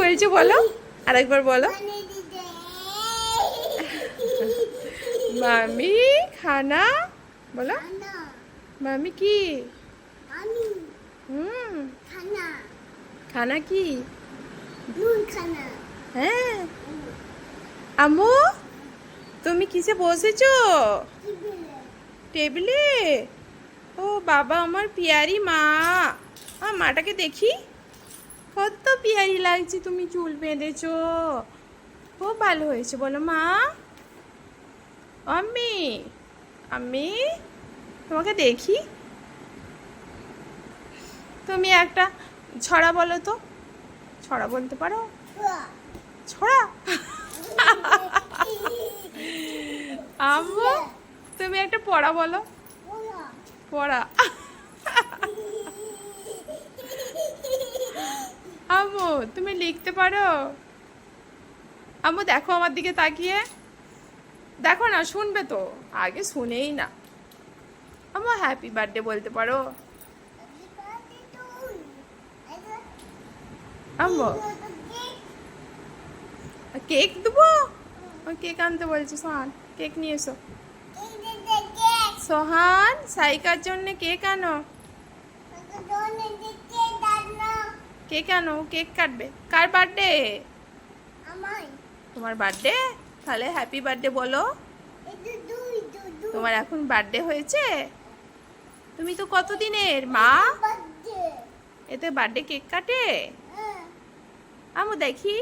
হয়েছে বলো, আরেকবার বলো। মামি খানা বলো। মামি কি? হুম। খানা কি? হ্যাঁ। আম্মু তুমি কিসে বসেছো? টেবিলে। ও বাবা, আমার পিয়ারি মা। মাটাকে দেখি, কত পিয়ারি লাগছে। তুমি চুল বেঁধেছো, খুব ভালো হয়েছে। বলো মা। আম্মি, আম্মি তোমাকে দেখি। তুমি একটা ছড়া বলো তো। ছড়া বলতে পারো? ছড়া। আম্মু তুমি একটা পড়া বলো। পড়া। আম্মু তুমি লিখতে পারো? আম্মু দেখো আমার দিকে তাকিয়ে, দেখো না, শুনবে তো, আগে শুনেই না। আম্মু হ্যাপি বার্থডে বলতে পারো? আম্মু কেক দেবো? ওই কেক আনতে বলছি, সোহান কেক নিয়ে এসো। সোহান সাইকার জন্য কেক আনো। কেক আনো, কেক কাটবে। কার বার্থডে? তোমার বার্থডে? তাহলে হ্যাপি বার্থডে বলো। তোমার এখন বার্থডে হয়েছে? তুমি তো কতদিনের মা? এতে বার্থডে কেক কাটে? আম্মু দেখি।